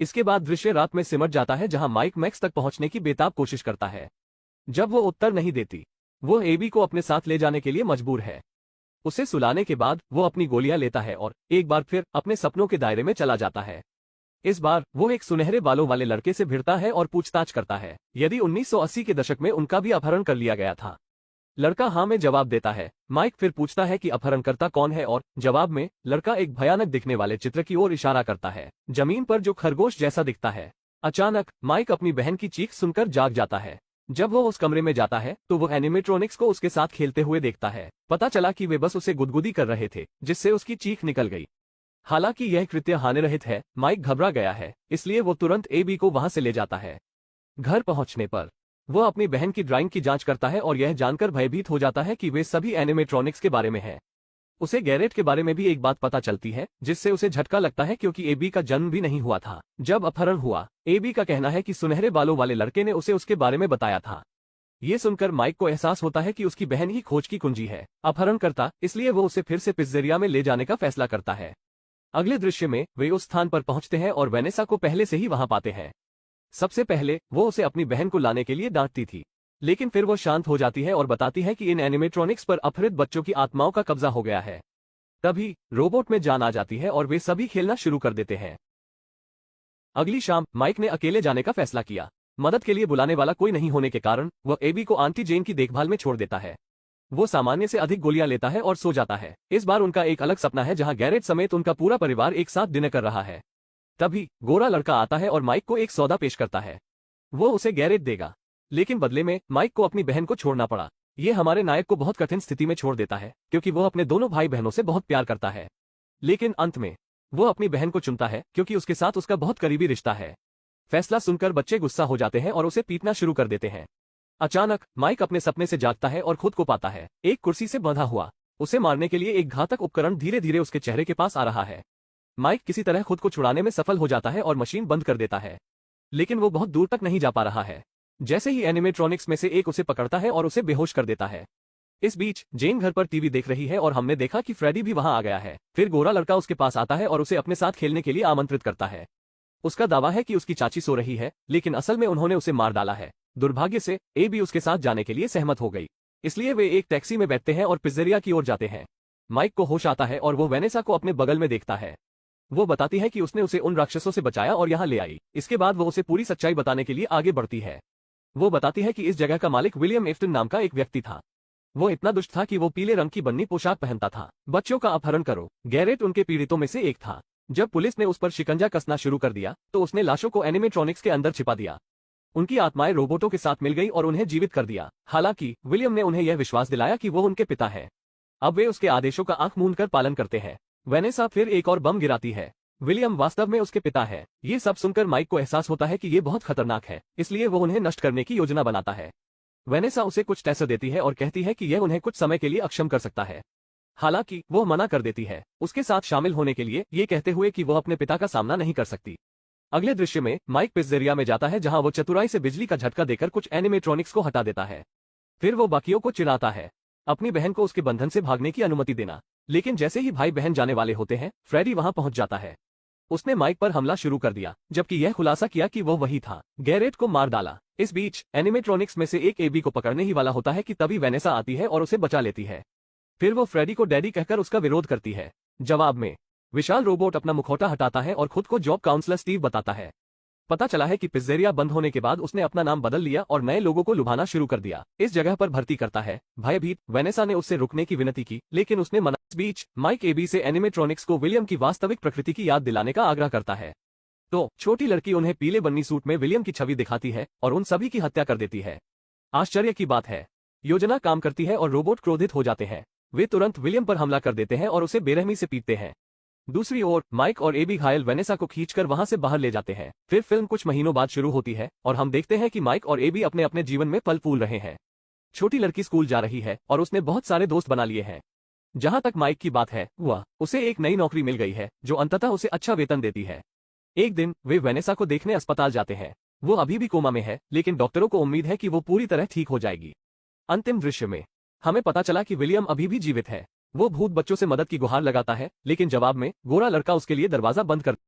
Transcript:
इसके बाद दृश्य रात में सिमट जाता है जहां माइक मैक्स तक पहुंचने की बेताब कोशिश करता है। जब वो उत्तर नहीं देती, वो एबी को अपने साथ ले जाने के लिए मजबूर है। उसे सुलाने के बाद वो अपनी गोलियां लेता है और एक बार फिर अपने सपनों के दायरे में चला जाता है। इस बार वो एक सुनहरे बालों वाले लड़के से भिड़ता है और पूछताछ करता है यदि 1980 के दशक में उनका भी अपहरण कर लिया गया था। लड़का हाँ में जवाब देता है। माइक फिर पूछता है कि अपहरणकर्ता कौन है और जवाब में लड़का एक भयानक दिखने वाले चित्र की ओर इशारा करता है, जमीन पर जो खरगोश जैसा दिखता है। अचानक माइक अपनी बहन की चीख सुनकर जाग जाता है। जब वो उस कमरे में जाता है तो वो एनिमेट्रॉनिक्स को उसके साथ खेलते हुए देखता है। पता चला कि वे बस उसे गुदगुदी कर रहे थे, जिससे उसकी चीख निकल गई। हालांकि यह कृत्य हानिरहित है, माइक घबरा गया है, इसलिए वो तुरंत एबी को वहां से ले जाता है। घर पहुंचने पर वो अपनी बहन की ड्राइंग की जांच करता है और यह जानकर भयभीत हो जाता है कि वे सभी एनिमेट्रॉनिक्स के बारे में हैं। उसे गैरेट के बारे में भी एक बात पता चलती है, जिससे उसे झटका लगता है क्योंकि एबी का जन्म भी नहीं हुआ था जब अपहरण हुआ। एबी का कहना है कि सुनहरे बालों वाले लड़के ने उसे उसके बारे में बताया था। ये सुनकर माइक को एहसास होता है कि उसकी बहन ही खोज की कुंजी है, अपहरणकर्ता, इसलिए वो उसे फिर से पिज्जेरिया में ले जाने का फैसला करता है। अगले दृश्य में वे उस स्थान पर पहुंचते हैं और वेनेसा को पहले से ही वहां पाते हैं। सबसे पहले वो उसे अपनी बहन को लाने के लिए डांटती थी, लेकिन फिर वो शांत हो जाती है और बताती है कि इन एनिमेट्रॉनिक्स पर अपहृत बच्चों की आत्माओं का कब्जा हो गया है। तभी रोबोट में जान आ जाती है और वे सभी खेलना शुरू कर देते हैं। अगली शाम माइक ने अकेले जाने का फैसला किया। मदद के लिए बुलाने वाला कोई नहीं होने के कारण वह एबी को आंटी जेन की देखभाल में छोड़ देता है। वो सामान्य से अधिक गोलियां लेता है और सो जाता है। इस बार उनका एक अलग सपना है जहां गैरेट समेत उनका पूरा परिवार एक साथ डिनर कर रहा है। तभी गोरा लड़का आता है और माइक को एक सौदा पेश करता है। वो उसे गैरेट देगा, लेकिन बदले में माइक को अपनी बहन को छोड़ना पड़ा। ये हमारे नायक को बहुत कठिन स्थिति में छोड़ देता है क्योंकि वो अपने दोनों भाई बहनों से बहुत प्यार करता है, लेकिन अंत में वो अपनी बहन को चुनता है क्योंकि उसके साथ उसका बहुत करीबी रिश्ता है। फैसला सुनकर बच्चे गुस्सा हो जाते हैं और उसे पीटना शुरू कर देते हैं। अचानक माइक अपने सपने से जागता है और खुद को पाता है एक कुर्सी से बंधा हुआ। उसे मारने के लिए एक घातक उपकरण धीरे धीरे उसके चेहरे के पास आ रहा है। माइक किसी तरह खुद को छुड़ाने में सफल हो जाता है और मशीन बंद कर देता है, लेकिन वो बहुत दूर तक नहीं जा पा रहा है। जैसे ही एनिमेट्रॉनिक्स में से एक उसे पकड़ता है और उसे बेहोश कर देता है। इस बीच जेन घर पर टीवी देख रही है और हमने देखा कि फ्रेडी भी वहां आ गया है। फिर गोरा लड़का उसके पास आता है और उसे अपने साथ खेलने के लिए आमंत्रित करता है। उसका दावा है कि उसकी चाची सो रही है, लेकिन असल में उन्होंने उसे मार डाला है। दुर्भाग्य से एबी उसके साथ जाने के लिए सहमत हो गई, इसलिए वे एक टैक्सी में बैठते हैं और पिज्जेरिया की ओर जाते हैं। माइक को होश आता है और वो वेनेसा को अपने बगल में देखता है। वो बताती है कि उसने उसे उन राक्षसों से बचाया और यहाँ ले आई। इसके बाद वो उसे पूरी सच्चाई बताने के लिए आगे बढ़ती है। वो बताती है कि इस जगह का मालिक विलियम एफ्टन नाम का एक व्यक्ति था। वो इतना दुष्ट था कि वो पीले रंग की बन्नी पोशाक पहनता था। बच्चों का अपहरण करो। गैरेट उनके पीड़ितों में से एक था। जब पुलिस ने उस पर शिकंजा कसना शुरू कर दिया तो उसने लाशों को एनिमेट्रॉनिक्स के अंदर छिपा दिया। उनकी आत्माएं रोबोटों के साथ मिल गई और उन्हें जीवित कर दिया। हालांकि विलियम ने उन्हें यह विश्वास दिलाया कि वो उनके पिता हैं। अब वे उसके आदेशों का आंख मूंद कर पालन करते हैं। वेनेसा फिर एक और बम गिराती है। विलियम वास्तव में उसके पिता है। ये सब सुनकर माइक को एहसास होता है कि ये बहुत खतरनाक है, इसलिए वो उन्हें नष्ट करने की योजना बनाता है। वेनेसा उसे कुछ टेसर देती है और कहती है कि यह उन्हें कुछ समय के लिए अक्षम कर सकता है। हालांकि वो मना कर देती है उसके साथ शामिल होने के लिए, ये कहते हुए कि वो अपने पिता का सामना नहीं कर सकती। अगले दृश्य में माइक पिज्जेरिया में जाता है जहां वो चतुराई से बिजली का झटका देकर कुछ एनिमेट्रॉनिक्स को हटा देता है। फिर वो बाकियों को चिढ़ाता है अपनी बहन को उसके बंधन से भागने की अनुमति देना। लेकिन जैसे ही भाई बहन जाने वाले होते हैं, फ्रेडी वहां पहुंच जाता है। उसने माइक पर हमला शुरू कर दिया, जबकि यह खुलासा किया कि वो वही था। गैरेट को मार डाला। इस बीच एनिमेट्रॉनिक्स में से एक एबी को पकड़ने ही वाला होता है कि तभी वेनेसा आती है और उसे बचा लेती है। फिर वो फ्रेडी को डैडी कहकर उसका विरोध करती है। जवाब में विशाल रोबोट अपना मुखौटा हटाता है और खुद को जॉब काउंसलर स्टीव बताता है। पता चला है कि पिज्जेरिया बंद होने के बाद उसने अपना नाम बदल लिया और नए लोगों को लुभाना शुरू कर दिया। इस जगह पर भर्ती करता है। भयभीत वेनेसा ने उससे रुकने की विनती की, लेकिन उसने मना। इस बीच माइक एबी से एनिमेट्रॉनिक्स को विलियम की वास्तविक प्रकृति की याद दिलाने का आग्रह करता है। तो छोटी लड़की उन्हें पीले बन्नी सूट में विलियम की छवि दिखाती है और उन सभी की हत्या कर देती है। आश्चर्य की बात है, योजना काम करती है और रोबोट क्रोधित हो जाते हैं। वे तुरंत विलियम पर हमला कर देते हैं और उसे बेरहमी से पीटते हैं। दूसरी ओर माइक और एबी घायल वेनेसा को खींचकर वहां से बाहर ले जाते हैं। फिर फिल्म कुछ महीनों बाद शुरू होती है और हम देखते हैं कि माइक और एबी अपने अपने जीवन में फल फूल रहे हैं। छोटी लड़की स्कूल जा रही है और उसने बहुत सारे दोस्त बना लिए हैं। जहां तक माइक की बात है, उसे एक नई नौकरी मिल गई है जो अंततः उसे अच्छा वेतन देती है। एक दिन वे वेनेसा को देखने अस्पताल जाते हैं। वो अभी भी कोमा में है, लेकिन डॉक्टरों को उम्मीद है कि वो पूरी तरह ठीक हो जाएगी। अंतिम दृश्य में हमें पता चला कि विलियम अभी भी जीवित है। वो भूत बच्चों से मदद की गुहार लगाता है, लेकिन जवाब में गोरा लड़का उसके लिए दरवाजा बंद कर